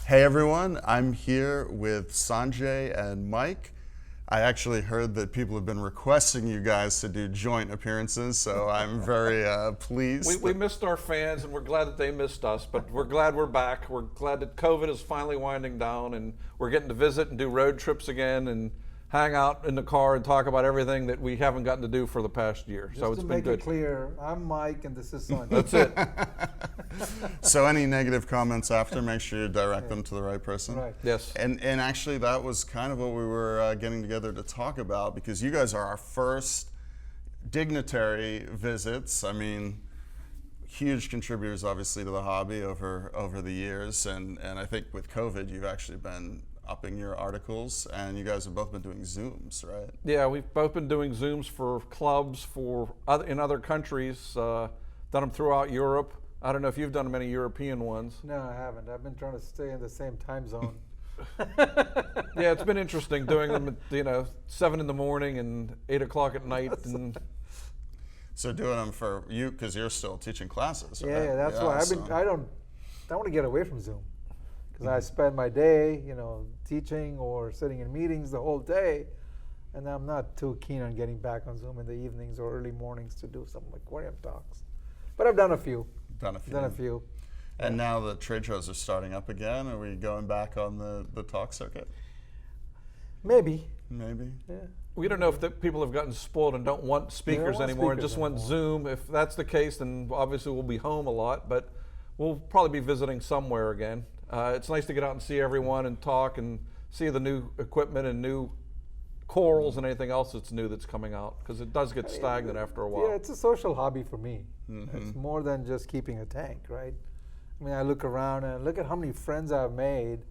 Hey everyone, I'm here with Sanjay and Mike. I actually heard that people have been requesting you guys to do joint appearances, so I'm very pleased. We missed our fans, and we're glad that they missed us, but we're glad we're back. We're glad that COVID is finally winding down, and we're getting to visit and do road trips again and hang out in the car and talk about everything that we haven't gotten to do for the past year. Just so it's to been make good. it clear, I'm Mike and this is Sanjay. That's it. So any negative comments after, make sure you direct them to the right person. Right. Yes. And actually that was kind of what we were getting together to talk about, because you guys are our first dignitary visits. I mean, huge contributors obviously to the hobby over the years, and I think with COVID you've actually been upping your articles, and you guys have both been doing Zooms, right? Yeah, we've both been doing Zooms for clubs in other countries, done them throughout Europe. I don't know if you've done many European ones. No, I haven't. I've been trying to stay in the same time zone. Yeah, it's been interesting doing them at 7 in the morning and 8 o'clock at night. And So doing them for you, because you're still teaching classes, right? Yeah, that's why I want to get away from Zoom. Because I spend my day, teaching or sitting in meetings the whole day, and I'm not too keen on getting back on Zoom in the evenings or early mornings to do some aquarium talks. But I've done a few. Done a few. Done a few. And now the trade shows are starting up again. Are we going back on the talk circuit? Maybe. Maybe. Yeah. we don't know if the people have gotten spoiled and don't want speakers want anymore and speakers just want anymore. Zoom. If that's the case, then obviously we'll be home a lot, but we'll probably be visiting somewhere again. It's nice to get out and see everyone and talk and see the new equipment and new corals and anything else that's new that's coming out, because it does get stagnant after a while. Yeah, it's a social hobby for me. It's more than just keeping a tank, right? I mean, I look around and look at how many friends I've made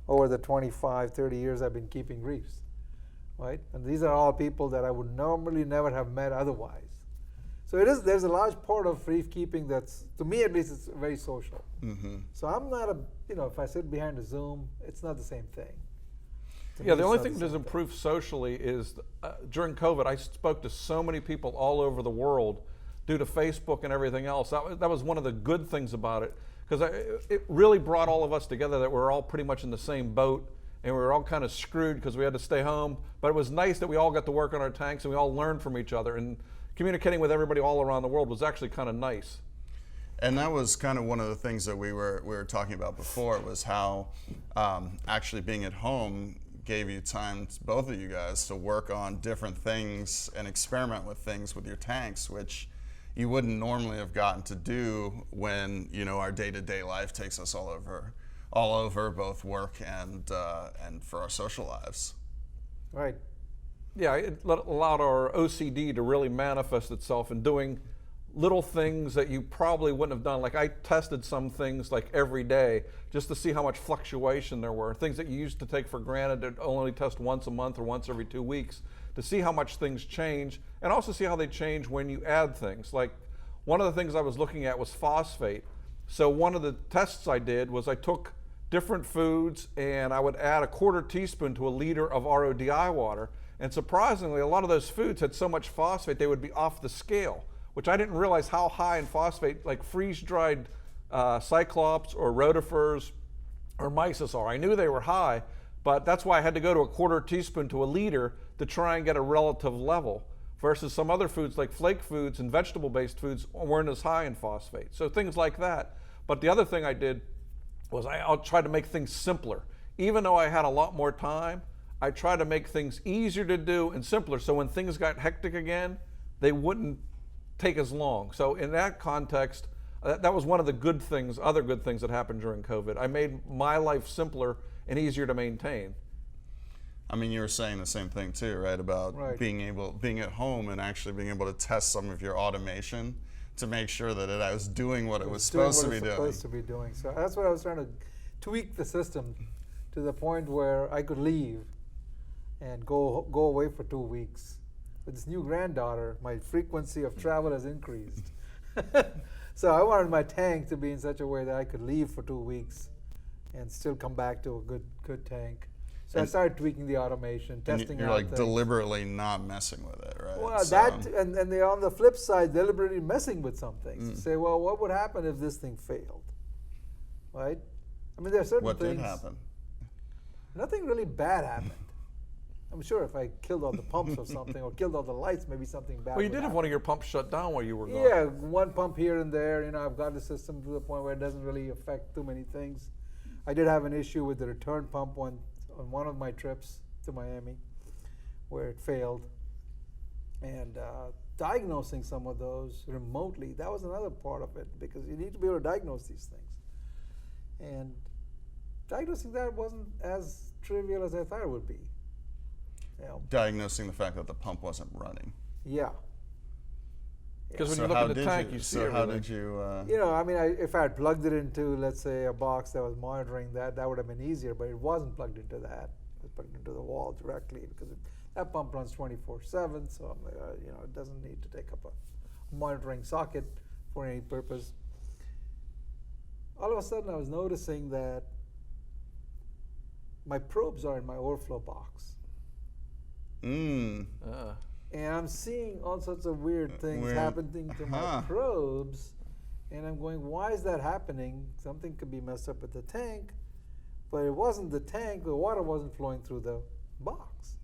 over the 25, 30 years I've been keeping reefs, right? And these are all people that I would normally never have met otherwise. So there's a large part of reef keeping that's, to me at least, it's very social. So I'm not if I sit behind a Zoom, it's not the same thing. To Yeah, me, the it's only not thing the that has same thing. improved socially is during COVID, I spoke to so many people all over the world due to Facebook and everything else. That was one of the good things about it, because it really brought all of us together, that we're all pretty much in the same boat, and we were all kind of screwed because we had to stay home. But it was nice that we all got to work on our tanks and we all learned from each other, and communicating with everybody all around the world was actually kind of nice. And that was kind of one of the things that we were talking about before, was how actually being at home gave you time, both of you guys, to work on different things and experiment with things with your tanks, which you wouldn't normally have gotten to do when our day-to-day life takes us all over both work and for our social lives. Right. Yeah, it allowed our OCD to really manifest itself in doing little things that you probably wouldn't have done. Like, I tested some things like every day just to see how much fluctuation there were. Things that you used to take for granted to only test once a month or once every 2 weeks, to see how much things change, and also see how they change when you add things. Like, one of the things I was looking at was phosphate. So one of the tests I did was I took different foods and I would add a 1/4 teaspoon to a liter of RODI water. And surprisingly, a lot of those foods had so much phosphate they would be off the scale, which I didn't realize how high in phosphate, like freeze-dried cyclops or rotifers or mysis are. I knew they were high, but that's why I had to go to a 1/4 teaspoon to a liter to try and get a relative level, versus some other foods like flake foods and vegetable-based foods weren't as high in phosphate. So things like that. But the other thing I did was I'll try to make things simpler. Even though I had a lot more time, I tried to make things easier to do and simpler, so when things got hectic again, they wouldn't take as long. So in that context, that was one of the other good things that happened during COVID. I made my life simpler and easier to maintain. I mean, you were saying the same thing too, right? About being at home and actually being able to test some of your automation to make sure that it was doing what it was supposed to be doing. So that's what I was trying to tweak the system to the point where I could leave and go away for 2 weeks. With this new granddaughter, my frequency of travel has increased. So I wanted my tank to be in such a way that I could leave for 2 weeks and still come back to a good tank. So I started tweaking the automation, testing you're out like things. deliberately not messing with it, right? Well, and they're on the flip side, deliberately messing with some things. To say, well, what would happen if this thing failed, right? I mean, there are certain What things. did happen? Nothing really bad happened. I'm sure if I killed all the pumps or something, or killed all the lights, maybe something bad. Well, you would did have happen. one of your pumps shut down while you were gone. Yeah, one pump here and there. You know, I've got the system to the point where it doesn't really affect too many things. I did have an issue with the return pump on one of my trips to Miami, where it failed. And diagnosing some of those remotely, that was another part of it, because you need to be able to diagnose these things. And diagnosing that wasn't as trivial as I thought it would be. You know, Diagnosing the fact that the pump wasn't running. yeah. Because when So you look how in the did tank, you, you see so how everything. did you? You know, I mean, if I had plugged it into, let's say, a box that was monitoring that, that would have been easier, but it wasn't plugged into that. It was plugged into the wall directly, because that pump runs 24/7, so I'm like, you know, it doesn't need to take up a monitoring socket for any purpose. All of a sudden, I was noticing that my probes are in my overflow box. Ah. And I'm seeing all sorts of weird things Weird. happening to my Huh. probes. And I'm going, why is that happening? Something could be messed up with the tank. But it wasn't the tank, the water wasn't flowing through the box.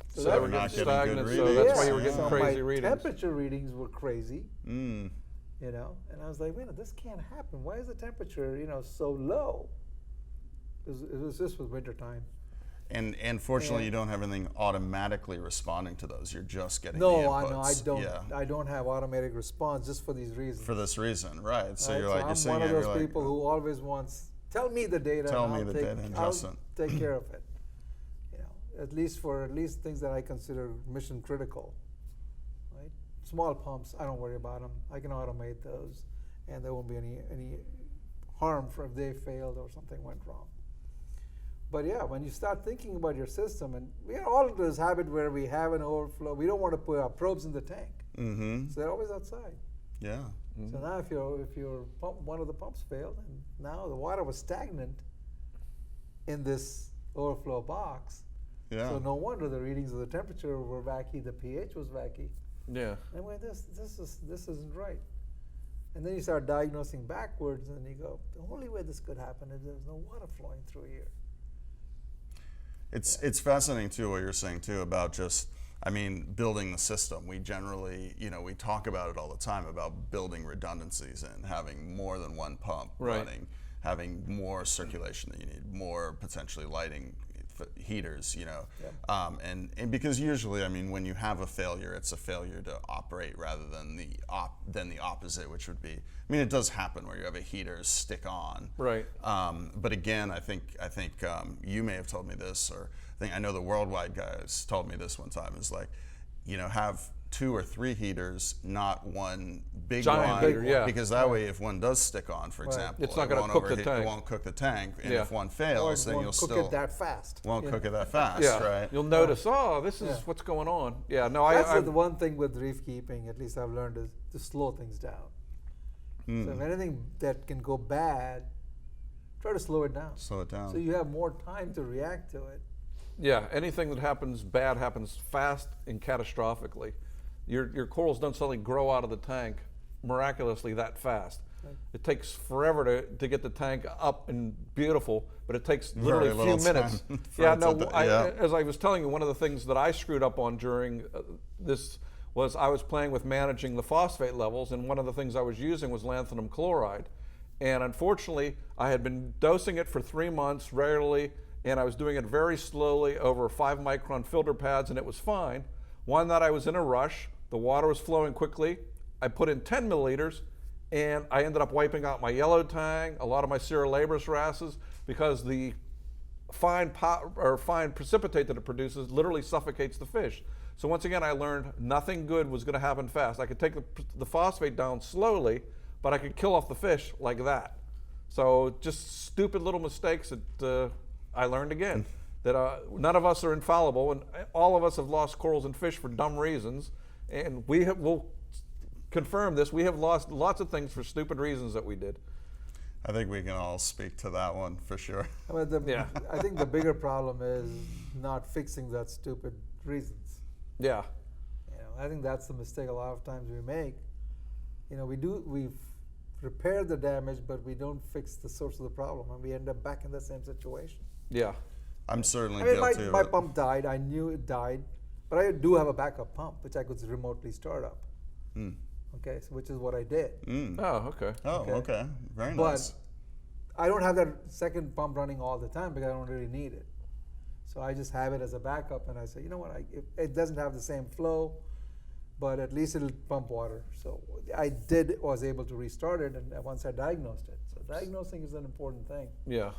So that- they were Not getting getting good stagnant, so that's why readings. you were getting Yeah. so crazy my readings. temperature readings were crazy, Mm. you know. And I was like, wait, this can't happen. Why is the temperature, you know, so low? This was winter time. And fortunately, Yeah. you don't have anything automatically responding to those. You're just getting the No, inputs. I know I don't. Yeah. I don't have automatic response just for these reasons. For this reason, right? So Right, you're like, I'm you're sitting one of there, those you're like, people who always wants, tell me the data. Tell and me I'll the take- data and I'll just it. take care of it. You know, at least things that I consider mission critical. Right, small pumps, I don't worry about them. I can automate those, and there won't be any harm for if they failed or something went wrong. But yeah, when you start thinking about your system, and we are all into this habit where we have an overflow, we don't want to put our probes in the tank, mm-hmm. so they're always outside. Yeah. So now, if your pump, one of the pumps failed, and now the water was stagnant in this overflow box, Yeah. so no wonder the readings of the temperature were wacky, the pH was wacky. Yeah. And wait, this isn't right. And then you start diagnosing backwards, and you go, the only way this could happen is there's no water flowing through here. It's fascinating too what you're saying too about just, I mean, building the system. We generally, you know, we talk about it all the time about building redundancies and having more than one pump Right. running, having more circulation that you need, more potentially lighting heaters, you know. Yep. And because usually, I mean, when you have a failure, it's a failure to operate rather than the opposite, which would be, I mean, it does happen where you have a heater stick on. Right. But again, I think you may have told me this, or I know the Worldwide guys told me this one time. Is like, you know, have 2 or 3 heaters, not one big Giant one, heater, yeah. because that way, if one does stick on, for Right. example, It's not it gonna won't cook the overheat- tank. It won't cook the tank, and Yeah. if one Or fails, it then won't you'll cook still it that fast. won't Yeah. cook it that fast, Yeah. right? You'll notice, oh, this is Yeah. what's going on. Yeah. No, That's I the one thing with reef keeping, at least I've learned, is to slow things down. Hmm. So if anything that can go bad, try to slow it down. Slow it down. So you have more time to react to it. Yeah, anything that happens bad happens fast and catastrophically. Your corals don't suddenly grow out of the tank miraculously that fast. Right. It takes forever to get the tank up and beautiful, but it takes literally Very a few little minutes. time for Yeah, it no, to yeah. as I was telling you, one of the things that I screwed up on during this was I was playing with managing the phosphate levels, and one of the things I was using was lanthium chloride. And unfortunately, I had been dosing it for 3 months regularly, and I was doing it very slowly over 5-micron filter pads, and it was fine. One night I was in a rush, the water was flowing quickly. I put in 10 milliliters, and I ended up wiping out my yellow tang, a lot of my Cerulabris wrasses, because the fine precipitate that it produces literally suffocates the fish. So once again, I learned nothing good was going to happen fast. I could take the phosphate down slowly, but I could kill off the fish like that. So just stupid little mistakes that I learned again. That none of us are infallible, and all of us have lost corals and fish for dumb reasons. And we'll confirm this. We have lost lots of things for stupid reasons that we did. I think we can all speak to that one for sure. I mean, Yeah. I think the bigger problem is not fixing that stupid reasons. Yeah. You know, I think that's the mistake a lot of times we make. You know, we've repair the damage, but we don't fix the source of the problem, and we end up back in the same situation. Yeah. I'm certainly I mean, guilty of my it. pump died. I knew it died, but I do have a backup pump which I could remotely start up. Okay, so which is what I did. Oh, okay. Oh, Okay. okay. Very But nice. I don't have that second pump running all the time because I don't really need it. So I just have it as a backup, and I say, you know what, it doesn't have the same flow, but at least it'll pump water. So I was able to restart it, and once I diagnosed it. So diagnosing is an important thing. Yeah.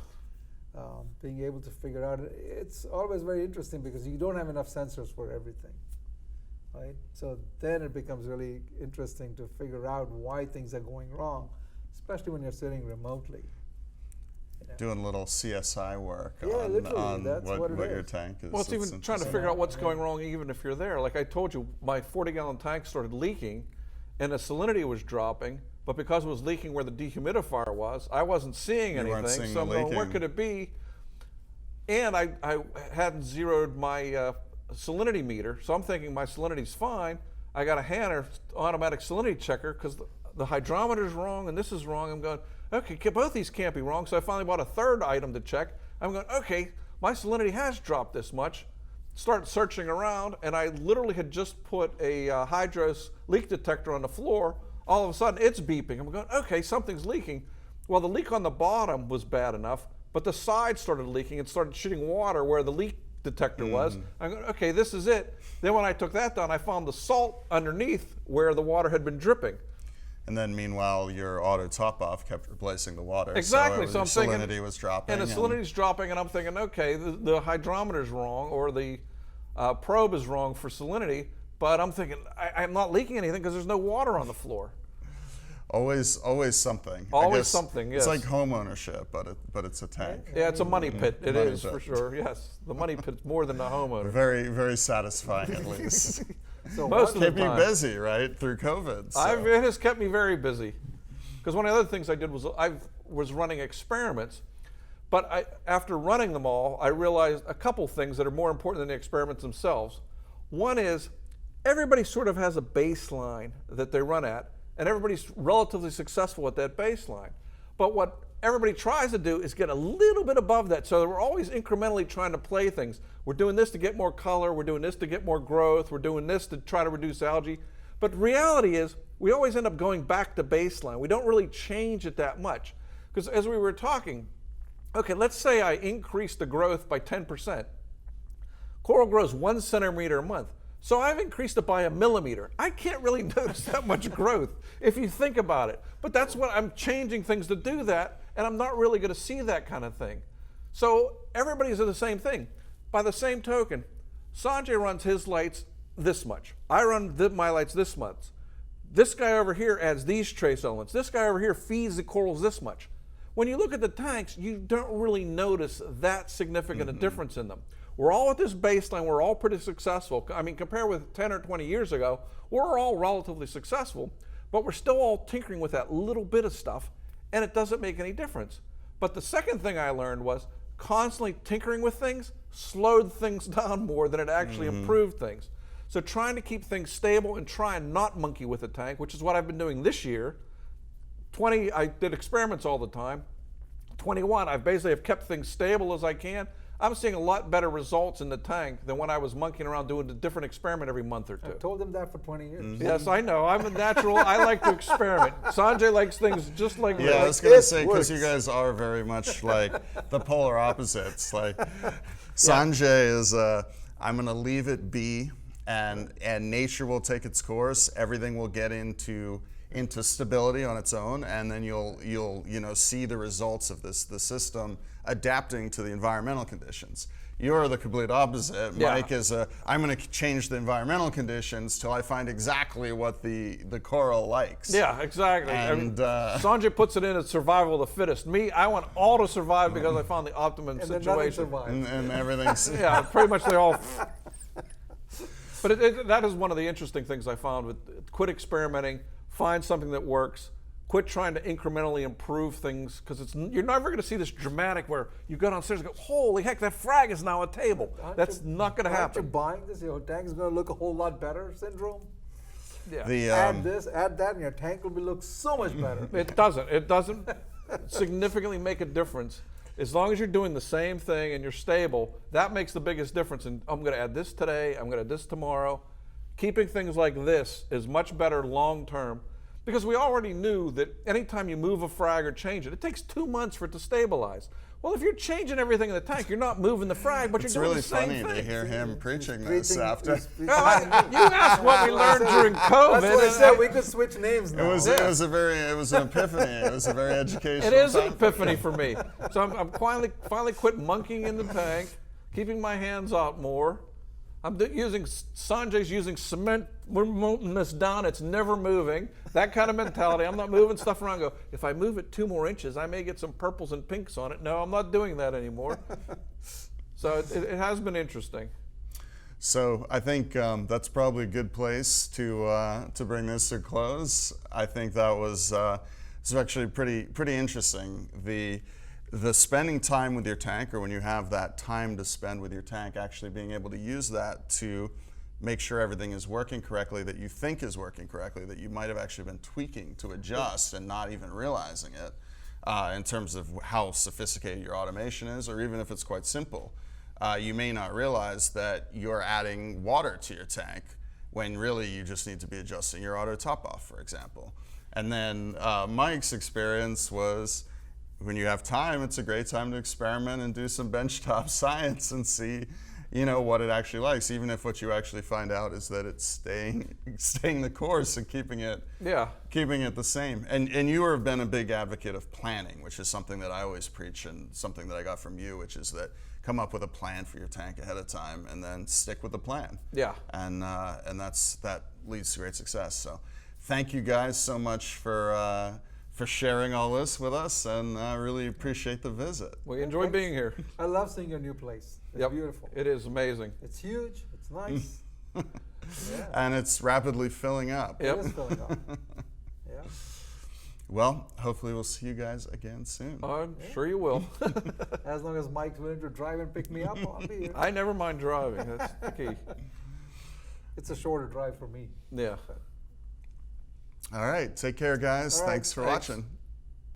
Being able to figure out, it's always very interesting because you don't have enough sensors for everything, right? So then it becomes really interesting to figure out why things are going wrong, especially when you're sitting remotely. You know? Doing a little CSI work Yeah, on, literally, on that's what it your is. tank is. Well, it's even trying to figure out what's going wrong even if you're there. Like I told you, my 40-gallon tank started leaking and the salinity was dropping, but because it was leaking where the dehumidifier was, I wasn't seeing You weren't anything. seeing So I'm the going, what leaking. could it be? And I hadn't zeroed my salinity meter, so I'm thinking my salinity's fine. I got a Hanner automatic salinity checker because the hydrometer's wrong and this is wrong. I'm going, okay, both these can't be wrong. So I finally bought a third item to check. I'm going, okay, my salinity has dropped this much. Start searching around, and I literally had just put a Hydros leak detector on the floor. All of a sudden, it's beeping. I'm going, okay, something's leaking. Well, the leak on the bottom was bad enough, but the side started leaking and started shooting water where the leak detector was. I'm going, okay, this is it. Then when I took that down, I found the salt underneath where the water had been dripping. And then meanwhile, your auto top off kept replacing the water. Exactly. So your I'm thinking, salinity was dropping. and the salinity's dropping, and I'm thinking, okay, the hydrometer's wrong, or the probe is wrong for salinity. But I'm thinking, I'm not leaking anything because there's no water on the floor. Always something. I Always guess something, It's yes. like home ownership, but it's a tank. Yeah, it's a money pit. It Money is pit. for sure. Yes, the money pit's more than the homeowner. Very, very satisfying at least. So Most of the Keep you time. busy, right, through COVID. So. It has kept me very busy. Because one of the other things I did was I was running experiments, but after running them all, I realized a couple things that are more important than the experiments themselves. One is everybody sort of has a baseline that they run at, and everybody's relatively successful at that baseline. But what everybody tries to do is get a little bit above that, so we're always incrementally trying to play things. We're doing this to get more color, we're doing this to get more growth, we're doing this to try to reduce algae. But the reality is, we always end up going back to baseline. We don't really change it that much. Because as we were talking, okay, let's say I increase the growth by 10%. Coral grows 1 centimeter a month. So I've increased it by 1 millimeter. I can't really notice that much growth if you think about it. But that's what I'm changing things to do that, and I'm not really going to see that kind of thing. So everybody's the same thing. By the same token, Sanjay runs his lights this much. I run my lights this much. This guy over here adds these trace elements. This guy over here feeds the corals this much. When you look at the tanks, you don't really notice that significant a difference in them. We're all at this baseline. We're all pretty successful. I mean, compared with 10 or 20 years ago, we're all relatively successful, but we're still all tinkering with that little bit of stuff, and it doesn't make any difference. But the second thing I learned was constantly tinkering with things slowed things down more than it actually improved things. So trying to keep things stable and try and not monkey with the tank, which is what I've been doing this year. 20, I did experiments all the time. 21, I basically have kept things stable as I can. I'm seeing a lot better results in the tank than when I was monkeying around doing a different experiment every month or two. I've told them that for 20 years. Yes, I know. I'm a natural. I like to experiment. Sanjay likes things just like Yeah, I me. was gonna It say because you works. guys are very much like the polar opposites. Like Sanjay is, I'm gonna leave it be, and nature will take its course. Everything will get into stability on its own, and then you'll see the results of the system adapting to the environmental conditions. You're the complete opposite. Yeah. Mike is I'm going to change the environmental conditions till I find exactly what the coral likes. Yeah, exactly. And, Sanjay puts it in as survival of the fittest. Me, I want all to survive because I found the optimum And then nothing situation. survives. And everything's Yeah, pretty much they all. But that is one of the interesting things I found with quit experimenting, find something that works, quit trying to incrementally improve things, because you're never going to see this dramatic where you go downstairs and go, holy heck, that frag is now a table. Aren't That's you- not going to Aren't you happen. buying this? Your tank's going to look a whole lot better syndrome? Yeah. The Add this, add that, and your tank will look so much better. It doesn't. It doesn't significantly make a difference. As long as you're doing the same thing and you're stable, that makes the biggest difference. And I'm going to add this today, I'm going to add this tomorrow. Keeping things like this is much better long term, because we already knew that anytime you move a frag or change it, it takes 2 months for it to stabilize. Well, if you're changing everything in the tank, you're not moving the frag, but it's you're doing really the same funny thing. to hear him preaching this after. You asked what we learned during COVID. That's what I and said. We could switch names now. It was an epiphany. It was a very educational. It is an time. epiphany for me. So I'm finally quit monkeying in the tank, keeping my hands out more. Sanjay's using cement. We're moving this down. It's never moving. That kind of mentality. I'm not moving stuff around. Go, if I move it 2 more inches, I may get some purples and pinks on it. No, I'm not doing that anymore. So it has been interesting. So I think that's probably a good place to bring this to a close. I think that was it's actually pretty interesting. The spending time with your tank, or when you have that time to spend with your tank, actually being able to use that to make sure everything is working correctly, that you think is working correctly, that you might have actually been tweaking to adjust and not even realizing it, in terms of how sophisticated your automation is, or even if it's quite simple. You may not realize that you're adding water to your tank when really you just need to be adjusting your auto top off, for example. And then Mike's experience was, when you have time, it's a great time to experiment and do some benchtop science and see, what it actually likes, even if what you actually find out is that it's staying the course and keeping it the same. And you have been a big advocate of planning, which is something that I always preach, and something that I got from you, which is that come up with a plan for your tank ahead of time and then stick with the plan. Yeah. And that leads to great success. So thank you guys so much for sharing all this with us, and I really appreciate the visit. We enjoy being here. I love seeing your new place. It's beautiful. It is amazing. It's huge. It's nice. Yeah. And it's rapidly filling up. It is filling up. Yeah. Well, hopefully we'll see you guys again soon. I'm sure you will. As long as Mike's willing to drive and pick me up, I'll be here. I never mind driving. That's the key. It's a shorter drive for me. Yeah. All right. Take care, guys. All right. Thanks for watching.